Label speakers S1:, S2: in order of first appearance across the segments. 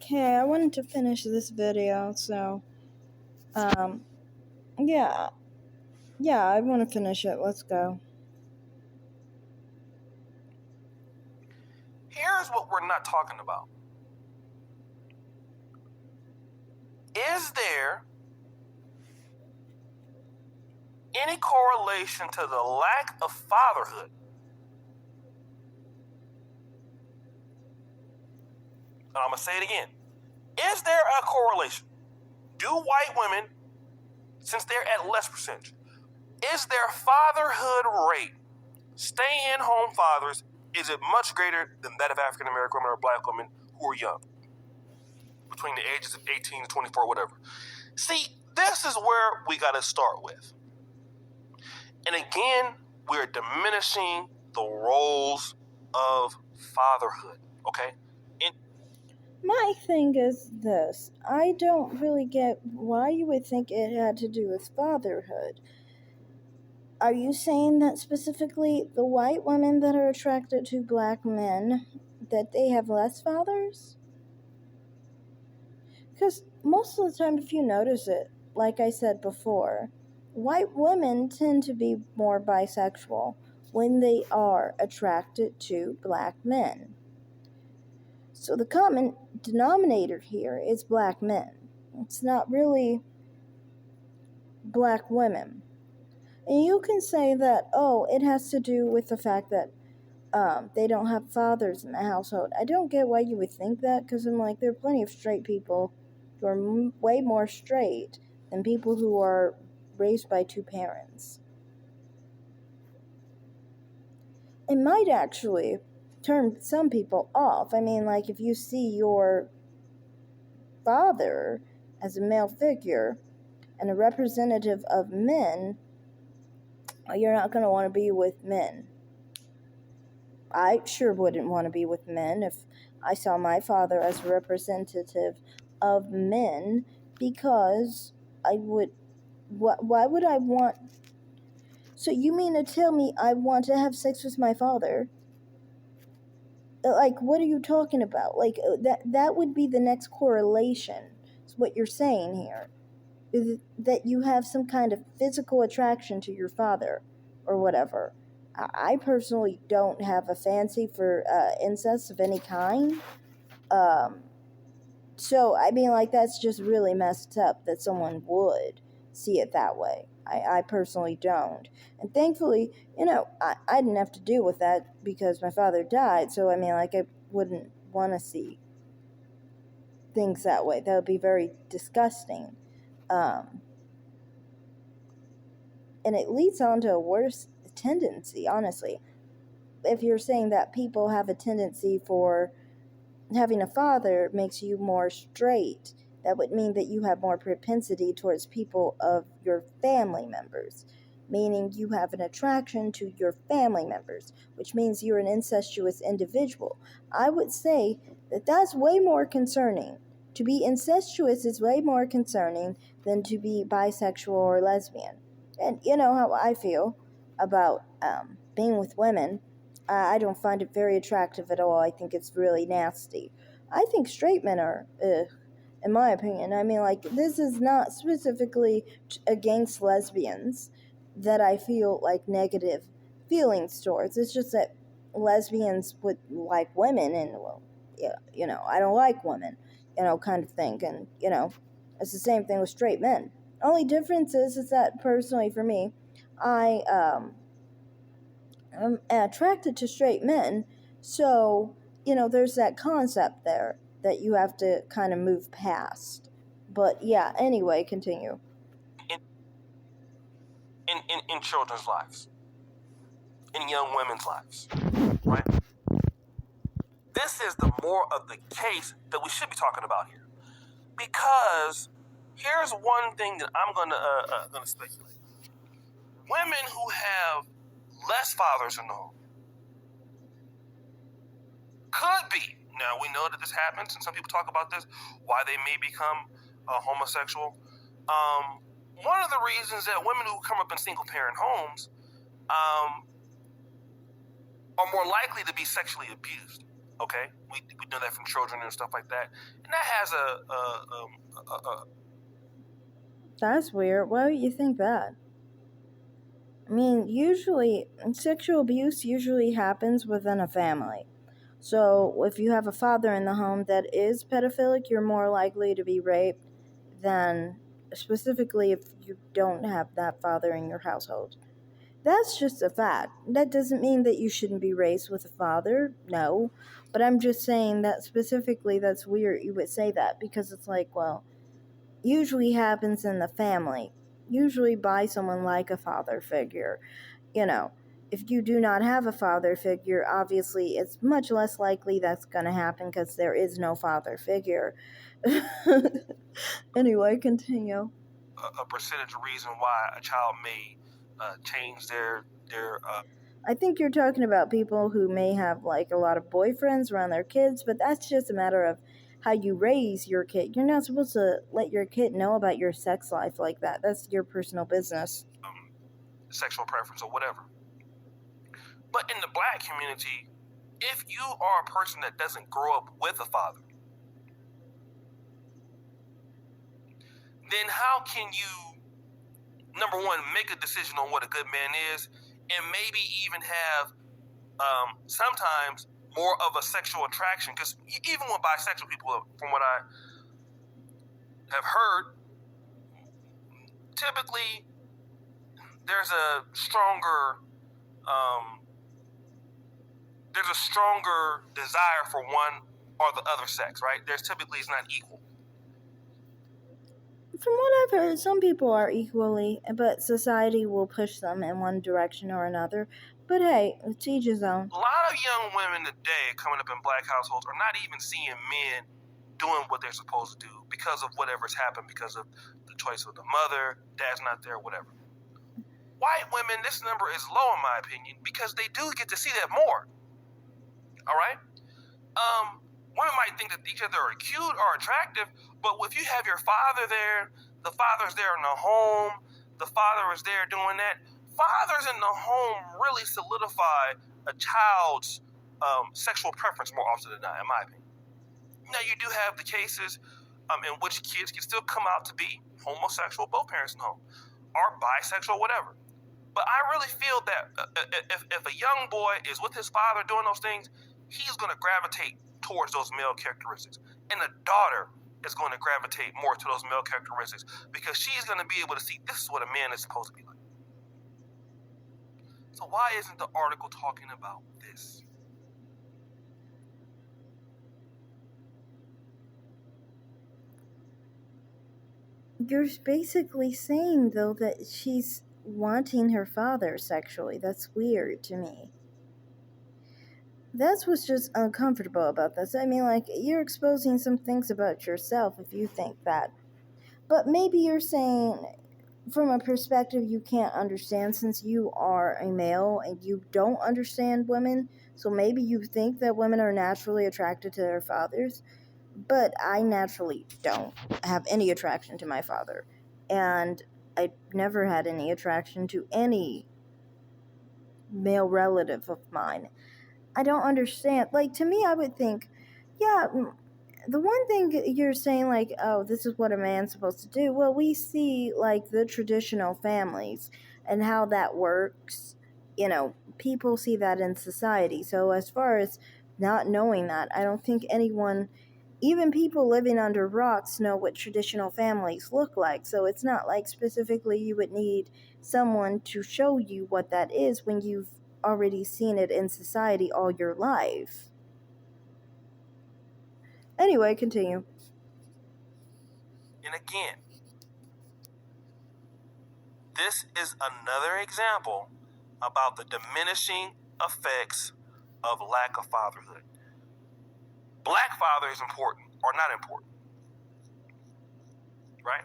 S1: Okay, I wanted to finish this video, so, um, yeah, I want to finish it. Let's go.
S2: Here's what we're not talking about. Is there any correlation to the lack of fatherhood? And I'm going to say it again. Is there a correlation? Do white women, since they're at less percentage, is their fatherhood rate, stay-in-home fathers, is it much greater than that of African American women or black women who are young, between the ages of 18 to 24, whatever? See, this is where we got to start with. And again, we're diminishing the roles of fatherhood, okay?
S1: My thing is this. I don't really get why you would think it had to do with fatherhood. Are you saying that specifically the white women that are attracted to black men, that they have less fathers? Because most of the time, if you notice it, like I said before, white women tend to be more bisexual when they are attracted to black men. So the common denominator here is black men. It's not really black women. And you can say that, oh, it has to do with the fact that they don't have fathers in the household. I don't get why you would think that, because I'm like, there are plenty of straight people who are way more straight than people who are raised by two parents. It might actually turn some people off. I mean, like, if you see your father as a male figure and a representative of men, you're not going to want to be with men. I sure wouldn't want to be with men if I saw my father as a representative of men, because I would. Why would I want? So you mean to tell me I want to have sex with my father? Like, what are you talking about? Like, that would be the next correlation. Is what you're saying here. Is that you have some kind of physical attraction to your father, or whatever. I personally don't have a fancy for incest of any kind. So, I mean, like, that's just really messed up that someone would see it that way. I personally don't. And thankfully, I didn't have to deal with that because my father died. So, I mean, like, I wouldn't want to see things that way. That would be very disgusting. And it leads on to a worse tendency, honestly. If you're saying that people have a tendency for having a father makes you more straight, that would mean that you have more propensity towards people of your family members, meaning you have an attraction to your family members, which means you're an incestuous individual. I would say that that's way more concerning. To be incestuous is way more concerning than to be bisexual or lesbian. And you know how I feel about being with women. I don't find it very attractive at all. I think it's really nasty. I think straight men are, in my opinion. I mean, like, this is not specifically against lesbians that I feel like negative feelings towards. It's just that lesbians would like women, and, well, yeah, I don't like women, kind of thing. And, it's the same thing with straight men. Only difference is that personally for me, I'm attracted to straight men, so there's that concept there that you have to kind of move past. But yeah, anyway, continue.
S2: In children's lives, in young women's lives, right? This is the more of the case that we should be talking about here, because here's one thing that I'm gonna speculate: women who have less fathers in the home could be. Now, we know that this happens, and some people talk about this, why they may become homosexual. One of the reasons that women who come up in single-parent homes are more likely to be sexually abused. Okay, we know that from children and stuff like that, and that has a
S1: That's weird. Why would you think that? I mean, usually, sexual abuse usually happens within a family. So, if you have a father in the home that is pedophilic, you're more likely to be raped than specifically if you don't have that father in your household. That's just a fact. That doesn't mean that you shouldn't be raised with a father, no. But I'm just saying that specifically that's weird you would say that because it's like, well, usually happens in the family, usually by someone like a father figure. You know, if you do not have a father figure, obviously it's much less likely that's going to happen because there is no father figure. Anyway, continue.
S2: a percentage reason why a child may change their
S1: I think you're talking about people who may have like a lot of boyfriends around their kids, but that's just a matter of how you raise your kid. You're not supposed to let your kid know about your sex life like that. That's your personal business.
S2: sexual preference or whatever. But in the black community, if you are a person that doesn't grow up with a father, then how can you, number one, make a decision on what a good man is, and maybe even have sometimes more of a sexual attraction? Because even with bisexual people, from what I have heard, typically there's a stronger um, desire for one or the other sex, right? There's typically it's not equal.
S1: From what I've heard, some people are equally, but society will push them in one direction or another. But hey, to each his own.
S2: A lot of young women today coming up in black households are not even seeing men doing what they're supposed to do because of whatever's happened, because of the choice of the mother, dad's not there, whatever. White women, this number is low in my opinion because they do get to see that more. All right? Women might think that each other are cute or attractive, but if you have your father there, the father's there in the home, the father is there doing that. Fathers in the home really solidify a child's sexual preference more often than not, in my opinion. Now, you do have the cases in which kids can still come out to be homosexual, both parents in the home, or bisexual, whatever. But I really feel that if a young boy is with his father doing those things, he's going to gravitate towards those male characteristics. And the daughter is going to gravitate more to those male characteristics because she's going to be able to see this is what a man is supposed to be like. So why isn't the article talking about this?
S1: You're basically saying, though, that she's wanting her father sexually. That's weird to me. That's what's just uncomfortable about this. I mean, like, you're exposing some things about yourself if you think that. But maybe you're saying from a perspective you can't understand since you are a male and you don't understand women. So maybe you think that women are naturally attracted to their fathers. But I naturally don't have any attraction to my father. And I never had any attraction to any male relative of mine. I don't understand. Like, to me, I would think, yeah, the one thing you're saying, like, oh, this is what a man's supposed to do. Well, we see, like, the traditional families and how that works. You know, people see that in society. So, as far as not knowing that, I don't think anyone, even people living under rocks, know what traditional families look like. So, it's not like specifically you would need someone to show you what that is when you've already seen it in society all your life. Anyway, continue.
S2: And again, this is another example about the diminishing effects of lack of fatherhood. Black father is important or not important, right?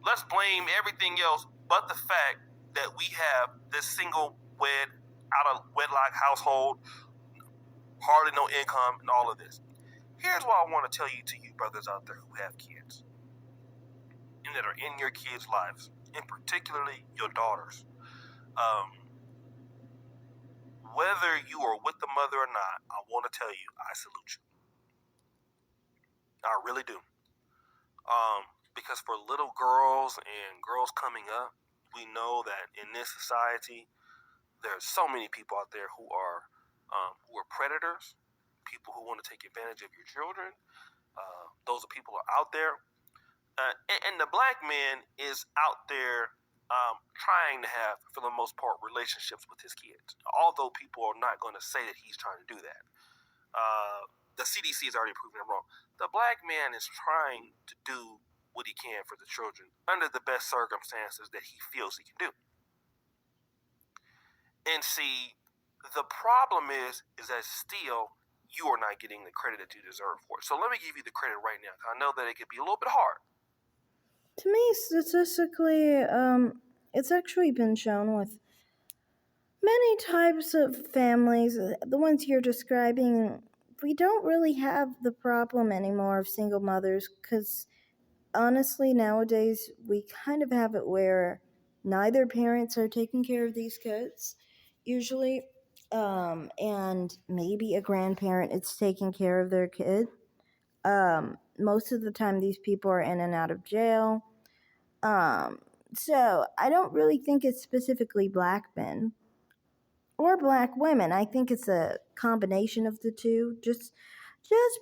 S2: Let's blame everything else but the fact that we have this single out of wedlock household, hardly no income, and all of this. Here's what I want to tell you to you brothers out there who have kids and that are in your kids' lives, and particularly your daughters. whether you are with the mother or not, I want to tell you, I salute you. I really do. Because for little girls and girls coming up, we know that in this society, there's so many people out there who are predators, people who want to take advantage of your children. Those are people who are out there, and the black man is out there trying to have, for the most part, relationships with his kids. Although people are not going to say that he's trying to do that. The CDC has already proven it wrong. The black man is trying to do what he can for the children under the best circumstances that he feels he can do. And see, the problem is that still you are not getting the credit that you deserve for it. So let me give you the credit right now. I know that it could be a little bit hard.
S1: To me, statistically, it's actually been shown with many types of families, the ones you're describing, we don't really have the problem anymore of single mothers because honestly, nowadays, we kind of have it where neither parents are taking care of these kids, usually, and maybe a grandparent is taking care of their kid. Most of the time, these people are in and out of jail. So I don't really think it's specifically black men or black women. I think it's a combination of the two. Just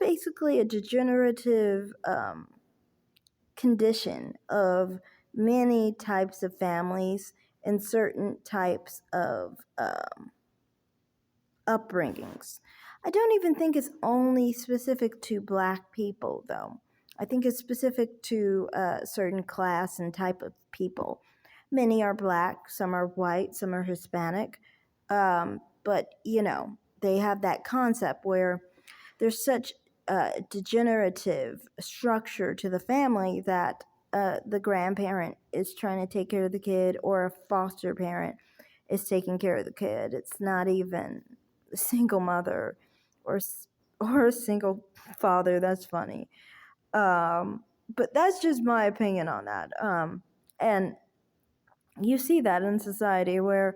S1: basically a degenerative condition of many types of families and certain types of upbringings. I don't even think it's only specific to black people, though. I think it's specific to a certain class and type of people. Many are black, some are white, some are Hispanic. But, they have that concept where there's such a degenerative structure to the family that the grandparent is trying to take care of the kid or a foster parent is taking care of the kid. It's not even a single mother or a single father. That's funny. But that's just my opinion on that. And you see that in society where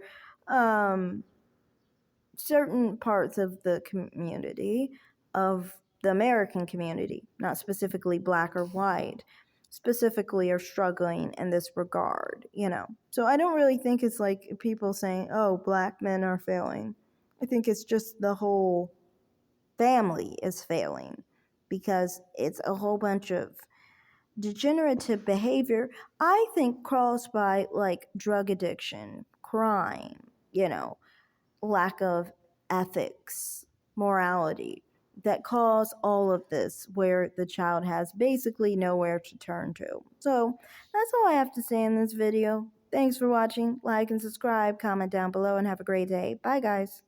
S1: certain parts of the community, of the American community, not specifically black or white, specifically are struggling in this regard. So I don't really think it's like people saying, oh, black men are failing. I think it's just the whole family is failing because it's a whole bunch of degenerative behavior, I think, caused by like drug addiction, crime, lack of ethics, morality that cause all of this where the child has basically nowhere to turn to. So that's all I have to say in this video. Thanks for watching. Like and subscribe, comment down below, and have a great day. Bye, guys.